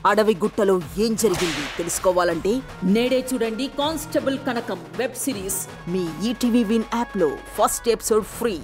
అడవి గుట్టలో ఏం జరిగింది తెలుసుకోవాలంటే నేడే చూడండి కానిస్టేబుల్ కనకం వెబ్ సిరీస్ మీ ఈటీవీ విన్ యాప్లో ఫస్ట్ ఎపిసోడ్ ఫ్రీ.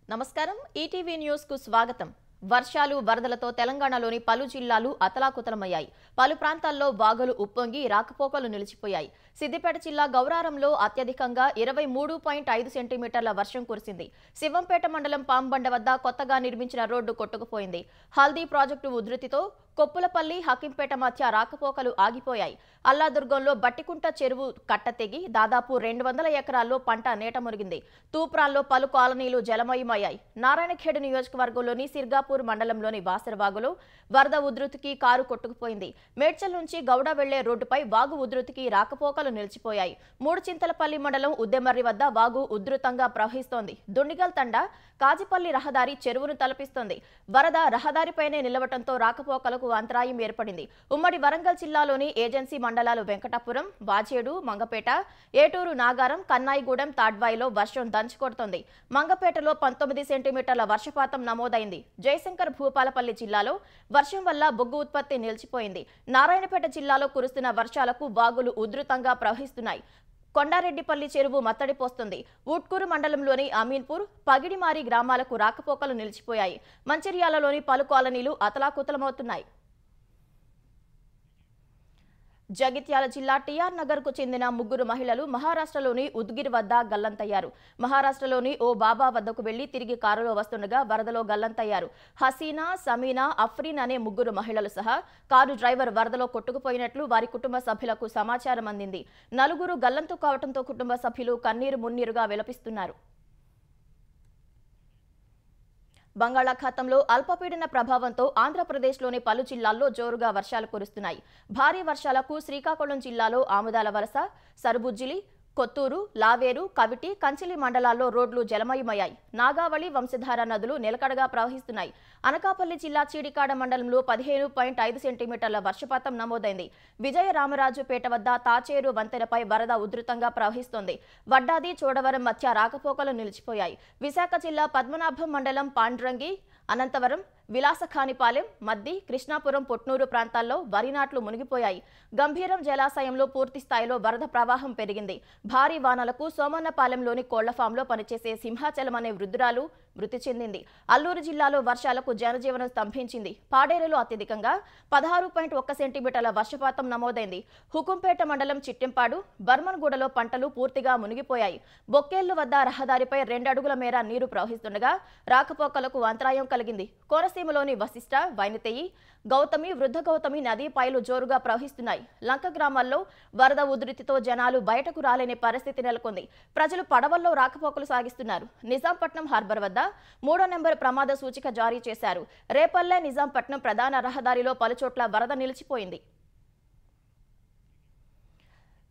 నమస్కారం, ఈటీవీ న్యూస్ కు స్వాగతం. వర్షాలు వరదలతో తెలంగాణలోని పలు జిల్లాలు అతలాకుతలమయ్యాయి. పలు ప్రాంతాల్లో వాగులు ఉప్పొంగి రాకపోకలు నిలిచిపోయాయి. సిద్దిపేట జిల్లా గౌరారంలో అత్యధికంగా 23.5 సెంటీమీటర్ల వర్షం కురిసింది. శివంపేట మండలం పాంబండ వద్ద కొత్తగా నిర్మించిన రోడ్డు కొట్టుకుపోయింది. హల్దీ ప్రాజెక్టు ఉధృతితో కొప్పులపల్లి హకింపేట మధ్య రాకపోకలు ఆగిపోయాయి. అల్లాదుర్గంలో బట్టికుంట చెరువు కట్ట తెగి దాదాపు 200 ఎకరాల్లో పంట నేట మునిగింది. తూప్రాల్లో పలు కాలనీలు జలమయమయ్యాయి. నారాయణఖేడ్ నియోజకవర్గంలోని సిర్గాపూర్ మండలంలోని వాసరవాగులో వరద ఉధృతికి కారు కొట్టుకుపోయింది. మేడ్చల్ నుంచి గౌడ వెళ్లే రోడ్డుపై వాగు ఉధృతికి రాకపోకలు నిలిచిపోయాయి. మూడుచింతలపల్లి మండలం ఉద్దెమర్రి వద్ద వాగు ఉధృతంగా ప్రవహిస్తోంది. దుండిగల్ తండా కాజిపల్లి రహదారి చెరువును తలపిస్తోంది. వరద రహదారిపైనే నిలవటంతో రాకపోకలకు అంతరాయం ఏర్పడింది. ఉమ్మడి వరంగల్ జిల్లాలోని ఏజెన్సీ మండలాలు వెంకటాపురం, వాజేడు, మంగపేట, ఏటూరు, నాగారం, కన్నాయిగూడెం, తాడ్వాయిలో వర్షం దంచుకొడుతోంది. మంగపేటలో 19 సెంటీమీటర్ల వర్షపాతం నమోదైంది. జయశంకర్ భూపాలపల్లి జిల్లాలో వర్షం వల్ల బొగ్గు ఉత్పత్తి నిలిచిపోయింది. నారాయణపేట జిల్లాలో కురుస్తున్న వర్షాలకు వాగులు ఉధృతంగా ప్రవహిస్తున్నాయి. కొండారెడ్డిపల్లి చెరువు మత్తడి పోస్తుంది. ఊట్కూరు మండలంలోని అమీన్పూర్, పగిడిమారి గ్రామాలకు రాకపోకలు నిలిచిపోయాయి. మంచిర్యాలలోని పలు కాలనీలు అతలాకుతలమవుతున్నాయి. జగిత్యాల జిల్లా టీఆర్ నగర్ కు చెందిన 3 మహిళలు మహారాష్ట్రలోని ఉద్గిర్ వద్ద గల్లంతయ్యారు. మహారాష్ట్రలోని ఓ బాబా వద్దకు వెళ్లి తిరిగి కారులో వస్తుండగా వరదలో గల్లంతయ్యారు. హసీనా, సమీనా, అఫ్రీన్ అనే 3 మహిళలు సహా కారు డ్రైవర్ వరదలో కొట్టుకుపోయినట్లు వారి కుటుంబ సభ్యులకు సమాచారం అందింది. 4 గల్లంతు కావడంతో కుటుంబ సభ్యులు కన్నీరు మున్నీరుగా విలపిస్తున్నారు. బంగాళాఖాతంలో అల్పపీడన ప్రభావంతో ఆంధ్రప్రదేశ్లోని పలు జిల్లాల్లో జోరుగా వర్షాలు కురుస్తున్నాయి. భారీ వర్షాలకు శ్రీకాకుళం జిల్లాలో ఆముదాల వలస, సరుబుజ్జిలి, కొత్తూరు, లావేరు, కవిటి, కంచిలి మండలాల్లో రోడ్లు జలమయమయ్యాయి. నాగావళి, వంశధార నదులు నిలకడగా ప్రవహిస్తున్నాయి. అనకాపల్లి జిల్లా చీడికాడ మండలంలో 15.5 సెంటీమీటర్ల వర్షపాతం నమోదైంది. విజయరామరాజుపేట వద్ద తాచేరు వంతెనపై వరద ఉధృతంగా ప్రవహిస్తోంది. వడ్డాది, చోడవరం మధ్య రాకపోకలు నిలిచిపోయాయి. విశాఖ జిల్లా పద్మనాభం మండలం పాండ్రంగి, అనంతవరం, విలాసఖానిపాలెం, మద్ది, కృష్ణాపురం, పొట్నూరు ప్రాంతాల్లో వరి నాట్లు మునిగిపోయాయి. గంభీరం జలాశయంలో పూర్తి స్థాయిలో వరద ప్రవాహం పెరిగింది. భారీ వానలకు సోమన్నపాలెంలోని కోళ్ల ఫామ్లో పనిచేసే సింహాచలం అనే వృద్ధురాలు మృతి చెందింది. అల్లూరు జిల్లాలో వర్షాలకు జనజీవనం స్తంభించింది. పాడేరులో అత్యధికంగా 16.1 సెంటీమీటర్ల వర్షపాతం నమోదైంది. హుకుంపేట మండలం చిట్టెంపాడు, బర్మన్గూడలో పంటలు పూర్తిగా మునిగిపోయాయి. బొక్కేళ్లు వద్ద రహదారిపై 2 అడుగుల మేర నీరు ప్రవహిస్తుండగా రాకపోకలకు అంతరాయం కలిగింది. కోనసీమలోని వశిష్ట, వైనతేయి, గౌతమి, వృద్ధ గౌతమి నదీ పాయలు జోరుగా ప్రవహిస్తున్నాయి. లంక గ్రామాల్లో వరద ఉధృతితో జనాలు బయటకు రాలేని పరిస్థితి నెలకొంది. ప్రజలు పడవల్లో రాకపోకలు సాగిస్తున్నారు. నిజాంపట్నం హార్బర్ వద్ద 3వ నెంబర్ ప్రమాద సూచిక జారీ చేశారు. రేపల్లె నిజాంపట్నం ప్రధాన రహదారిలో పలుచోట్ల వరద నిలిచిపోయింది.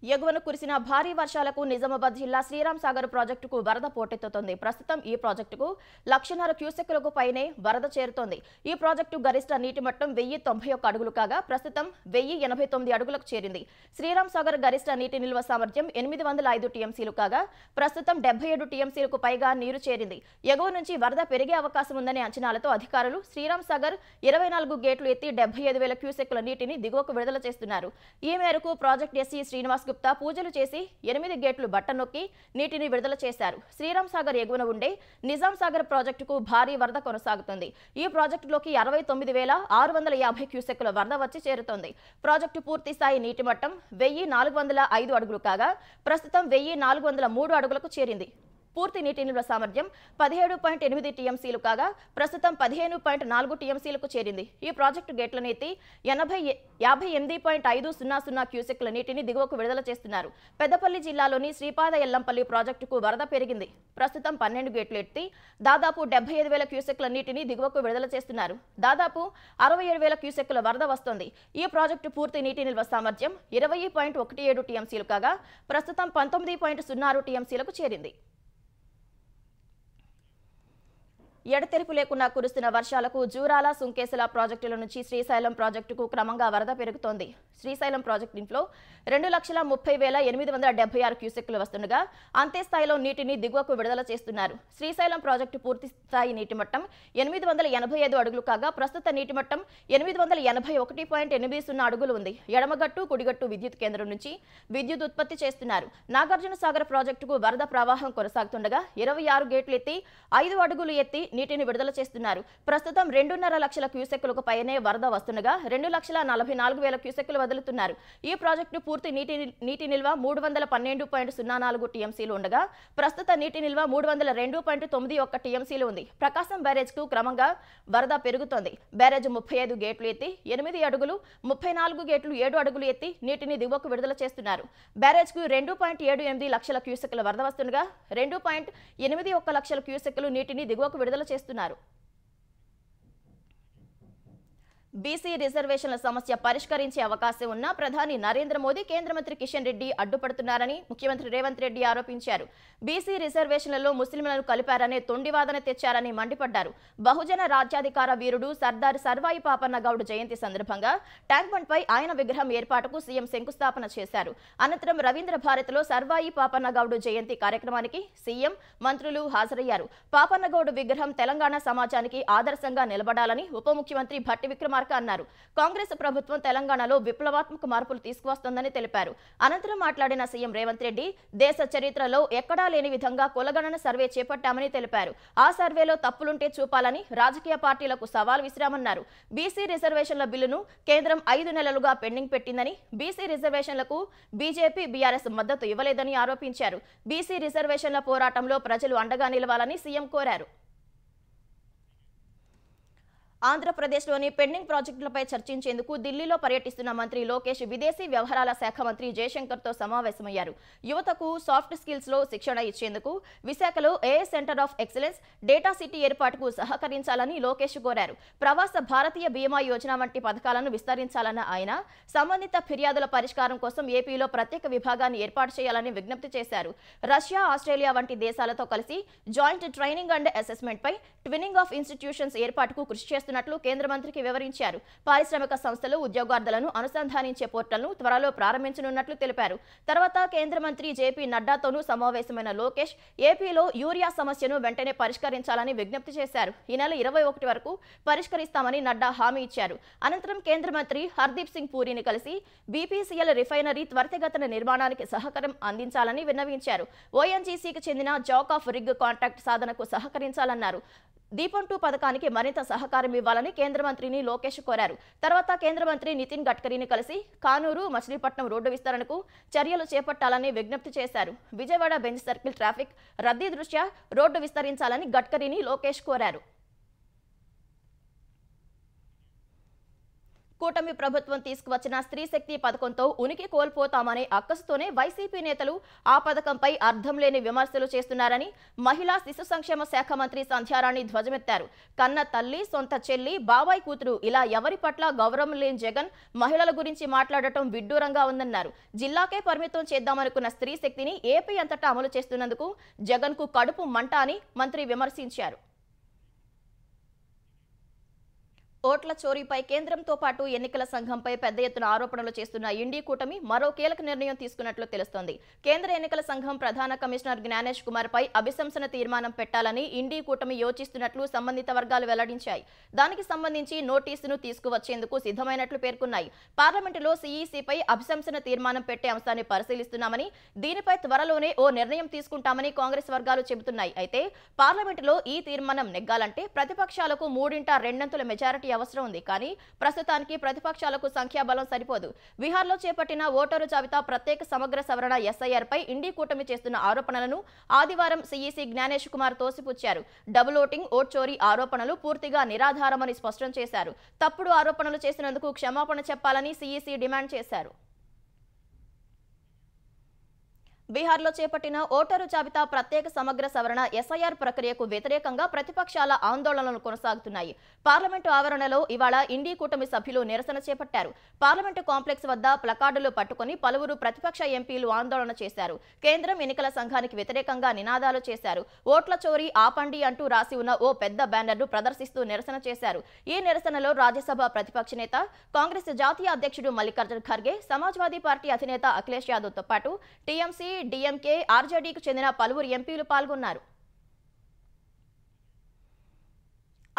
ఎగువన కురిసిన భారీ వర్షాలకు నిజామాబాద్ జిల్లా శ్రీరామ్ సాగర్ ప్రాజెక్టుకు వరద పోటెత్తుతోంది. ప్రస్తుతం ఈ ప్రాజెక్టుకు 1,50,000 క్యూసెక్కులకు పైనే వరద చేరుతోంది. ఈ ప్రాజెక్టు గరిష్ట నీటి మట్టం 1,091 అడుగులు కాగా ప్రస్తుతం 1,089 అడుగులకు చేరింది. శ్రీరామ్ సాగర్ గరిష్ట నీటి నిల్వ సామర్థ్యం 805 టీఎంసీలు కాగా ప్రస్తుతం 77 టీఎంసీలకు పైగా నీరు చేరింది. ఎగువ నుంచి వరద పెరిగే అవకాశం ఉందనే అంచనాలతో అధికారులు శ్రీరామ్ సాగర్ 24 గేట్లు ఎత్తి 75,000 క్యూసెక్కుల నీటిని దిగువకు విడుదల చేస్తున్నారు. ఈ మేరకు ప్రాజెక్ట్ ఎస్సీ శ్రీనివాస్ గుప్తా పూజలు చేసి 8 గేట్లు బట్టనొక్కి నీటిని విడుదల చేశారు. శ్రీరామ్ సాగర్ ఎగువన ఉండే నిజాం సాగర్ ప్రాజెక్టుకు భారీ వరద కొనసాగుతుంది. ఈ ప్రాజెక్టులోకి 69,650 క్యూసెక్కుల వరద వచ్చి చేరుతోంది. ప్రాజెక్టు పూర్తి స్థాయి నీటి మట్టం 1,405 అడుగులు కాగా ప్రస్తుతం 1,403 అడుగులకు చేరింది. పూర్తి నీటి నిల్వ సామర్థ్యం 17.8 టీఎంసీలు కాగా ప్రస్తుతం 15.4 టీఎంసీలకు చేరింది. ఈ ప్రాజెక్టు గేట్లను ఎత్తి 58.500 క్యూసెక్ల నీటిని దిగువకు విడుదల చేస్తున్నారు. పెద్దపల్లి జిల్లాలోని శ్రీపాద ఎల్లంపల్లి ప్రాజెక్టుకు వరద పెరిగింది. ప్రస్తుతం 12 గేట్లు ఎత్తి దాదాపు 75,000 క్యూసెక్ల నీటిని దిగువకు విడుదల చేస్తున్నారు. దాదాపు 67,000 క్యూసెక్ల వరద వస్తోంది. ఈ ప్రాజెక్టు పూర్తి నీటి నిల్వ సామర్థ్యం 20.17 టీఎంసీలు కాగా ప్రస్తుతం 19.06 టీఎంసీలకు చేరింది. ఎడతెరిపి లేకుండా కురుస్తున్న వర్షాలకు జూరాల, సుంకేసుల ప్రాజెక్టుల నుంచి శ్రీశైలం ప్రాజెక్టుకు క్రమంగా వరద పెరుగుతోంది. శ్రీశైలం ప్రాజెక్టు ఇంట్లో 2,30,876 క్యూసెక్లు వస్తుండగా అంతే స్థాయిలో నీటిని దిగువకు విడుదల చేస్తున్నారు. శ్రీశైలం ప్రాజెక్టు పూర్తి స్థాయి నీటి మట్టం 885 అడుగులు కాగా ప్రస్తుత నీటి మట్టం 881.80 అడుగులు ఉంది. ఎడమగట్టు, కుడిగట్టు విద్యుత్ కేంద్రం నుంచి విద్యుత్ ఉత్పత్తి చేస్తున్నారు. నాగార్జున సాగర్ ప్రాజెక్టుకు వరద ప్రవాహం కొనసాగుతుండగా 26 గేట్లు ఎత్తి 5 అడుగులు ఎత్తి నీటిని విడుదల చేస్తున్నారు. ప్రస్తుతం 2.5 లక్షల క్యూసెక్కులకు పైనే వరద వస్తుండగా 2,44,000 క్యూసెక్కులు వదులుతున్నారు. ఈ ప్రాజెక్టు పూర్తి నీటి నిల్వ 312.04 టీఎంసీలు ఉండగా ప్రస్తుత నీటి నిల్వ 302.91 టీఎంసీలు ఉంది. ప్రకాశం బ్యారేజ్ కు క్రమంగా వరద పెరుగుతోంది. బ్యారేజ్ 35 గేట్లు ఎత్తి 8 అడుగులు, 34 గేట్లు 7 అడుగులు ఎత్తి నీటిని దిగువకు విడుదల చేస్తున్నారు. బ్యారేజ్ కు 2.78 లక్షల క్యూసెక్కుల వరద వస్తుండగా 2.81 లక్షల క్యూసెక్కులు నీటిని దిగువకు విడుదల చేస్తున్నారు. బీసీ రిజర్వేషన్ల సమస్య పరిష్కరించే అవకాశం ఉన్న ప్రధాని నరేంద్ర మోదీ కేంద్ర మంత్రి కిషన్ రెడ్డి అడ్డుపడుతున్నారని ముఖ్యమంత్రి రేవంత్ రెడ్డి ఆరోపించారు. బీసీ రిజర్వేషన్లలో ముస్లింలను కలిపారనే తొండివాదన తెచ్చారని మండిపడ్డారు. బహుజన రాజ్యాధికార వీరుడు సర్దార్ సర్వాయి పాపన్న గౌడ్ జయంతి సందర్భంగా ట్యాంక్ బండ్ పై ఆయన విగ్రహం ఏర్పాటుకు సీఎం శంకుస్థాపన చేశారు. అనంతరం రవీంద్ర భారతిలో సర్వాయి పాపన్న గౌడ్ జయంతి కార్యక్రమానికి సీఎం, మంత్రులు హాజరయ్యారు. పాపన్న గౌడ్ విగ్రహం తెలంగాణ సమాజానికి ఆదర్శంగా నిలబడాలని ఉప ముఖ్యమంత్రి భట్టి విక్రమార్క అన్నారు. కాంగ్రెస్ ప్రభుత్వం తెలంగాణలో విప్లవాత్మక మార్పులు తీసుకువస్తోందని తెలిపారు. అనంతరం మాట్లాడిన సీఎం రేవంత్ రెడ్డి దేశ చరిత్రలో ఎక్కడా లేని విధంగా కులగణన సర్వే చేపట్టామని తెలిపారు. ఆ సర్వేలో తప్పులుంటే చూపాలని రాజకీయ పార్టీలకు సవాల్ విసిరామన్నారు. బీసీ రిజర్వేషన్ల బిల్లును కేంద్రం 5 నెలలుగా పెండింగ్ పెట్టిందని, బీసీ రిజర్వేషన్లకు బీజేపీ, బీఆర్ఎస్ మద్దతు ఇవ్వలేదని ఆరోపించారు. బీసీ రిజర్వేషన్ల పోరాటంలో ప్రజలు అండగా నిలవాలని సీఎం కోరారు. ఆంధ్రప్రదేశ్లోని పెండింగ్ ప్రాజెక్టులపై చర్చించేందుకు ఢిల్లీలో పర్యటిస్తున్న మంత్రి లోకేష్ విదేశీ వ్యవహారాల శాఖ మంత్రి జయశంకర్తో సమావేశమయ్యారు. యువతకు సాఫ్ట్ స్కిల్స్లో శిక్షణ ఇచ్చేందుకు విశాఖలో AI center of excellence, data city ఏర్పాటుకు సహకరించాలని లోకేష్ కోరారు. ప్రవాస భారతీయ బీమా యోజన వంటి పథకాలను విస్తరించాలన్న ఆయన సంబంధిత ఫిర్యాదుల పరిష్కారం కోసం ఏపీలో ప్రత్యేక విభాగాన్ని ఏర్పాటు చేయాలని విజ్ఞప్తి చేశారు. రష్యా, ఆస్ట్రేలియా వంటి దేశాలతో కలిసి జాయింట్ ట్రైనింగ్ అండ్ అసెస్మెంట్ పై ట్విన్నింగ్ ఆఫ్ ఇన్స్టిట్యూషన్స్ ఏర్పాటుకు కృషి చేస్తున్నట్లు కేంద్ర మంత్రికి వివరించారు. పారిశ్రామిక సంస్థలు ఉద్యోగార్థులను అనుసంధానించే పోర్టల్ను త్వరలో ప్రారంభించనున్నట్లు తెలిపారు. తర్వాత కేంద్ర మంత్రి జేపీ నడ్డాతోనూ సమావేశమైన లోకేష్ ఏపీలో యూరియా సమస్యను వెంటనే పరిష్కరించాలని విజ్ఞప్తి చేశారు. ఈ నెల 21 వరకు పరిష్కరిస్తామని నడ్డా హామీ ఇచ్చారు. అనంతరం కేంద్ర మంత్రి హర్దీప్ సింగ్ పూరిని కలిసి బీపీసీఎల్ రిఫైనరీ త్వరితగతిన నిర్మాణానికి సహకారం అందించాలని విన్నవించారు. ఓఎన్జీసీకి చెందిన జాక్ ఆఫ్ రిగ్ కాంట్రాక్ట్ సాధనకు సహకరించాలన్నారు. దీపం 2 పథకానికి మరింత సహకారం ఇవ్వాలని కేంద్ర మంత్రిని లోకేష్ కోరారు. తర్వాత కేంద్ర మంత్రి నితిన్ గడ్కరీని కలిసి కానూరు, మచిలీపట్నం రోడ్డు విస్తరణకు చర్యలు చేపట్టాలని విజ్ఞప్తి చేశారు. విజయవాడ బెంచ్ సర్కిల్ ట్రాఫిక్ రద్దీ దృష్ట్యా రోడ్డు విస్తరించాలని గడ్కరీని లోకేష్ కోరారు. కూటమి ప్రభుత్వం తీసుకువచ్చిన స్త్రీ శక్తి పథకంతో ఉనికి కోల్పోతామనే అక్కసుతోనే వైసీపీ నేతలు ఆ పథకంపై అర్థం లేని విమర్శలు చేస్తున్నారని మహిళా శిశు సంక్షేమ శాఖ మంత్రి సంధ్యారాణి ధ్వజమెత్తారు. కన్న తల్లి, సొంత చెల్లి, బాబాయ్ కూతురు ఇలా ఎవరి పట్ల గౌరవం లేని జగన్ మహిళల గురించి మాట్లాడటం విడ్డూరంగా ఉందన్నారు. జిల్లాకే పరిమితం చేద్దామనుకున్న స్త్రీ శక్తిని ఏపీ అంతటా అమలు చేస్తున్నందుకు జగన్ కు కడుపు మంట అని మంత్రి విమర్శించారు. ఓట్ల చోరీపై కేంద్రంతో పాటు ఎన్నికల సంఘంపై పెద్ద ఎత్తున ఆరోపణలు చేస్తున్న ఇండీ కూటమి మరో కీలక నిర్ణయం తీసుకున్నట్లు తెలుస్తోంది. కేంద్ర ఎన్నికల సంఘం ప్రధాన కమిషనర్ జ్ఞానేష్ కుమార్ పై అభిశంసన తీర్మానం పెట్టాలని ఇండీ కూటమి యోచిస్తున్నట్లు సంబంధిత వర్గాలు వెల్లడించాయి. దానికి సంబంధించి నోటీసును తీసుకువచ్చేందుకు సిద్ధమైనట్లు పేర్కొన్నాయి. పార్లమెంటులో సీఈసీపై అభిశంసన తీర్మానం పెట్టే అంశాన్ని పరిశీలిస్తున్నామని, దీనిపై త్వరలోనే ఓ నిర్ణయం తీసుకుంటామని కాంగ్రెస్ వర్గాలు చెబుతున్నాయి. అయితే పార్లమెంటులో ఈ తీర్మానం నెగ్గాలంటే ప్రతిపక్షాలకు 3/2 మెజారిటీ అవసరం ఉంది. కానీ ప్రస్తుతానికి ప్రతిపక్షాలకు సంఖ్యాబలం సరిపోదు. బీహార్లో చేపట్టిన ఓటరు జాబితా ప్రత్యేక సమగ్ర సవరణ ఎస్ఐఆర్ పై ఇండి కూటమి చేస్తున్న ఆరోపణలను ఆదివారం సీఈసీ జ్ఞానేష్ కుమార్ తోసిపుచ్చారు. డబుల్ ఓటింగ్, ఓట్ చోరీ ఆరోపణలు పూర్తిగా నిరాధారమని స్పష్టం చేశారు. తప్పుడు ఆరోపణలు చేసినందుకు క్షమాపణ చెప్పాలని సీఈసీ డిమాండ్ చేశారు. బీహార్లో చేపట్టిన ఓటరు జాబితా ప్రత్యేక సమగ్ర సవరణ ఎస్ఐఆర్ ప్రక్రియకు వ్యతిరేకంగా ప్రతిపక్షాల ఆందోళనలు కొనసాగుతున్నాయి. పార్లమెంటు ఆవరణలో ఇవాళ ఇండి కూటమి సభ్యులు నిరసన చేపట్టారు. పార్లమెంటు కాంప్లెక్స్ వద్ద ప్లకార్డులు పట్టుకుని పలువురు ప్రతిపక్ష ఎంపీలు ఆందోళన చేశారు. కేంద్రం ఎన్నికల సంఘానికి వ్యతిరేకంగా నినాదాలు చేశారు. ఓట్ల చోరీ ఆపండి అంటూ రాసి ఉన్న ఓ పెద్ద బ్యానర్ను ప్రదర్శిస్తూ నిరసన చేశారు. ఈ నిరసనలో రాజ్యసభ ప్రతిపక్ష నేత, కాంగ్రెస్ జాతీయ అధ్యక్షుడు మల్లికార్జున ఖర్గే, సమాజ్వాదీ పార్టీ అధినేత అఖిలేష్ యాదవ్తో పాటు టీఎంసీ, డీఎంకే, ఆర్జేడీకి చెందిన పలువురు ఎంపీలు పాల్గొన్నారు.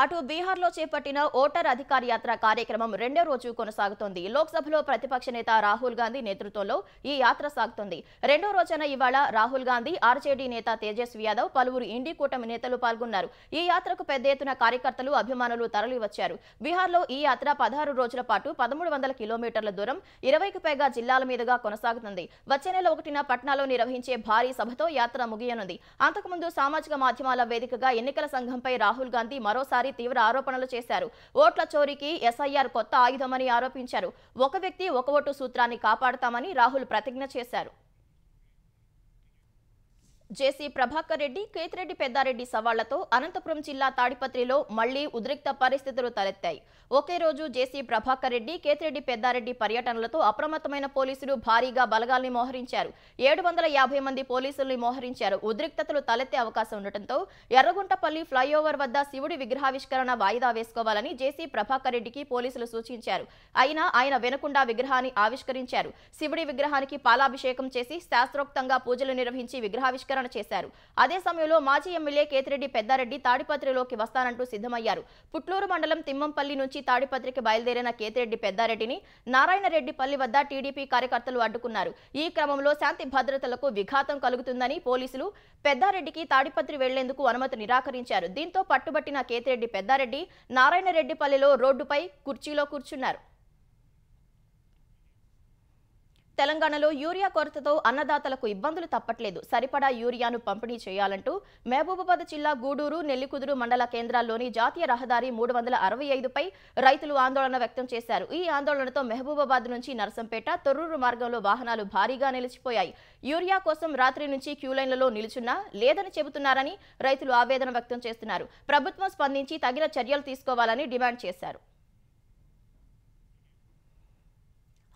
అటు బీహార్లో చేపట్టిన ఓటర్ అధికార యాత్ర కార్యక్రమం రెండో రోజు కొనసాగుతోంది. లోక్సభలో ప్రతిపక్ష నేత రాహుల్ గాంధీ నేతృత్వంలో ఈ యాత్ర సాగుతోంది. రెండో రోజున ఇవాళ రాహుల్ గాంధీ, ఆర్జేడీ నేత తేజస్వి యాదవ్, పలువురు ఇండి కూటమి నేతలు పాల్గొన్నారు. ఈ యాత్రకు పెద్ద ఎత్తున కార్యకర్తలు, అభిమానులు తరలివచ్చారు. బీహార్లో ఈ యాత్ర 16 రోజుల పాటు 1300 కిలోమీటర్ల దూరం 20కి పైగా జిల్లాల మీదుగా కొనసాగుతుంది. వచ్చే నెల 1న పట్నాలో నిర్వహించే భారీ సభతో యాత్ర ముగియనుంది. అంతకుముందు సామాజిక మాధ్యమాల వేదికగా ఎన్నికల సంఘంపై రాహుల్ గాంధీ మరోసారి తీవ్ర ఆరోపణలు చేశారు. ఓట్ల చోరీకి ఎస్ఐఆర్ కొత్త ఆయుధమని ఆరోపించారు. ఒక వ్యక్తి ఒక ఓటు సూత్రాన్ని కాపాడతామని రాహుల్ ప్రతిజ్ఞ చేశారు. జేసీ ప్రభాకర్ రెడ్డి, కేతిరెడ్డి పెద్దారెడ్డి సవాళ్లతో అనంతపురం జిల్లా తాడిపత్రిలో మళ్లీ ఉద్రిక్త పరిస్థితులు తలెత్తాయి. ఒకే రోజు జేసీ ప్రభాకర్ రెడ్డి, కేతిరెడ్డి పెద్దారెడ్డి పర్యటనలతో అప్రమత్తమైన పోలీసులు భారీగా బలగాల్ని మోహరించారు. 750 మంది పోలీసుల్ని మోహరించారు. ఉద్రిక్తతలు తలెత్తే అవకాశం ఉండటంతో ఎర్రగుంటపల్లి ఫ్లైఓవర్ వద్ద శివుడి విగ్రహావిష్కరణ వాయిదా వేసుకోవాలని జేసీ ప్రభాకర్ రెడ్డికి పోలీసులు సూచించారు. అయినా ఆయన వినకుండా విగ్రహాన్ని ఆవిష్కరించారు. శివుడి విగ్రహానికి పాలాభిషేకం చేసి శాస్త్రోక్తంగా పూజలు నిర్వహించి విగ్రహావిష్కరణ చేశారు. అదే సమయంలో మాజీ ఎమ్మెల్యే కేతిరెడ్డి పెద్దారెడ్డి తాడిపత్రిలోకి వస్తానంటూ సిద్ధమయ్యారు. పుట్లూరు మండలం తిమ్మంపల్లి నుంచి తాడిపత్రికి బయలుదేరిన కేతిరెడ్డి పెద్దారెడ్డిని నారాయణరెడ్డిపల్లి వద్ద టీడీపీ కార్యకర్తలు అడ్డుకున్నారు. ఈ క్రమంలో శాంతి భద్రతలకు విఘాతం కలుగుతుందని పోలీసులు పెద్దారెడ్డికి తాడిపత్రి వెళ్లేందుకు అనుమతి నిరాకరించారు. దీంతో పట్టుబట్టిన కేతిరెడ్డి పెద్దారెడ్డి నారాయణరెడ్డిపల్లిలో రోడ్డుపై కుర్చీలో కూర్చున్నారు. తెలంగాణలో యూరియా కొరతతో అన్నదాతలకు ఇబ్బందులు తప్పట్లేదు. సరిపడా యూరియాను పంపిణీ చేయాలంటూ మహబూబాబాద్ జిల్లా గూడూరు, నెల్లికుదురు మండల కేంద్రాల్లోని జాతీయ రహదారి 365పై రైతులు ఆందోళన వ్యక్తం చేశారు. ఈ ఆందోళనతో మహబూబాబాద్ నుంచి నర్సంపేట, తొర్రూరు మార్గంలో వాహనాలు భారీగా నిలిచిపోయాయి. యూరియా కోసం రాత్రి నుంచి క్యూలైన్లలో నిలుచున్నా లేదని చెబుతున్నారని రైతులు ఆవేదన వ్యక్తం చేస్తున్నారు. ప్రభుత్వం స్పందించి తగిన చర్యలు తీసుకోవాలని డిమాండ్ చేశారు.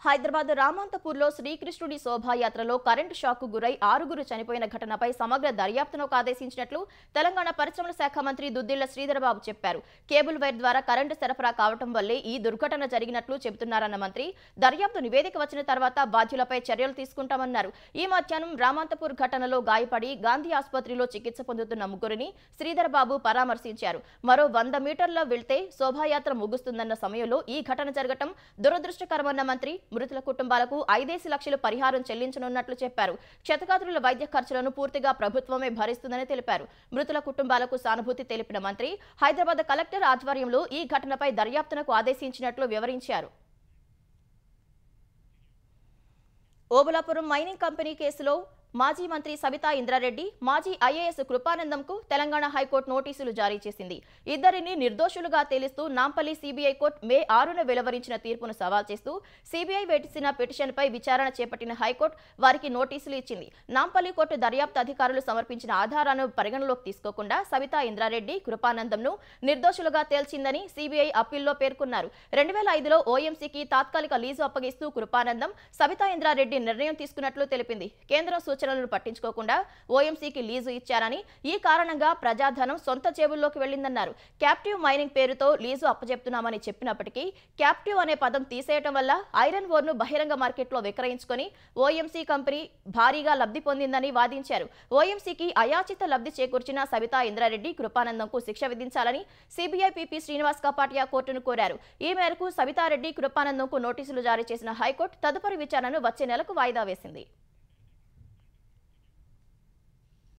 హైదరాబాద్ రామంతపూర్లో శ్రీకృష్ణుడి శోభాయాత్రలో కరెంటు షాక్కు గురై 6గురు చనిపోయిన ఘటనపై సమగ్ర దర్యాప్తును ఆదేశించినట్లు తెలంగాణ పరిశ్రమల శాఖ మంత్రి దుద్దిళ్ల శ్రీధర్బాబు చెప్పారు. కేబుల్ వైర్ ద్వారా కరెంటు సరఫరా కావడం వల్లే ఈ దుర్ఘటన జరిగినట్లు చెబుతున్నారన్న మంత్రి, దర్యాప్తు నివేదిక వచ్చిన తర్వాత బాధ్యులపై చర్యలు తీసుకుంటామన్నారు. ఈ మధ్యాహ్నం రామంతపూర్ ఘటనలో గాయపడి గాంధీ ఆసుపత్రిలో చికిత్స పొందుతున్న ముగ్గురిని శ్రీధర్బాబు పరామర్శించారు. మరో 100 మీటర్ల వెళ్తే శోభాయాత్ర ముగుస్తుందన్న సమయంలో ఈ ఘటన జరగటం దురదృష్టకరమన్న మంత్రి, మృతుల కుటుంబాలకు 5 లక్షలు పరిహారం చెల్లించనున్నట్లు చెప్పారు. క్షతగాత్రుల వైద్య ఖర్చులను పూర్తిగా ప్రభుత్వమే భరిస్తుందని తెలిపారు. మృతుల కుటుంబాలకు సానుభూతి తెలిపిన మంత్రి హైదరాబాద్ కలెక్టర్ ఆధ్వర్యంలో ఈ ఘటనపై దర్యాప్తునకు ఆదేశించినట్లు వివరించారు. ఓబులాపురం మైనింగ్ కంపెనీ కేసులో మాజీ మంత్రి సబితా ఇంద్రారెడ్డి, మాజీ ఐఏఎస్ కృపానందంకు తెలంగాణ హైకోర్టు నోటీసులు జారీ చేసింది. ఇద్దరిని నిర్దోషులుగా తేలిస్తూ నాంపల్లి సిబిఐ కోర్టు మే 6న వెలువరించిన తీర్పును సవాల్ చేస్తూ సిబిఐ వేసిన పిటిషన్పై విచారణ చేపట్టిన హైకోర్టు వారికి నోటీసులు ఇచ్చింది. నాంపల్లి కోర్టు దర్యాప్తు అధికారులు సమర్పించిన ఆధారాలను పరిగణలోకి తీసుకోకుండా సబితా ఇంద్రారెడ్డి, కృపానందంను నిర్దోషులుగా తేల్చిందని సిబిఐ అప్పీల్లో పేర్కొన్నారు. 2005లో ఓఎంసీకి తాత్కాలిక లీజు అప్పగిస్తూ కృపానందం, సబితా ఇంద్రారెడ్డి నిర్ణయం తీసుకున్నట్లు తెలిపింది. కేంద్రం సూచనలను పట్టించుకోకుండా ఓఎంసీకి లీజు ఇచ్చారని, ఈ కారణంగా ప్రజాధనం సొంత జేబుల్లోకి వెళ్లిందన్నారు. క్యాప్టివ్ మైనింగ్ పేరుతో లీజు అప్పచెప్తున్నామని చెప్పినప్పటికీ క్యాప్టివ్ అనే పదం తీసేయటం వల్ల ఐరన్ ఓర్ను బహిరంగ మార్కెట్లో విక్రయించుకొని ఓఎంసీ కంపెనీ భారీగా లబ్ధి పొందిందని వాదించారు. ఓఎంసీకి అయాచిత లబ్ధి చేకూర్చిన సబితా ఇంద్రారెడ్డి, కృపానందంకు శిక్ష విధించాలని సిబిఐ పీపీ శ్రీనివాస్ కాపాటియా కోర్టును కోరారు. ఈ మేరకు సబితారెడ్డి, కృపానందంకు నోటీసులు జారీ చేసిన హైకోర్టు తదుపరి విచారణను వచ్చే నెలకు వాయిదా వేసింది.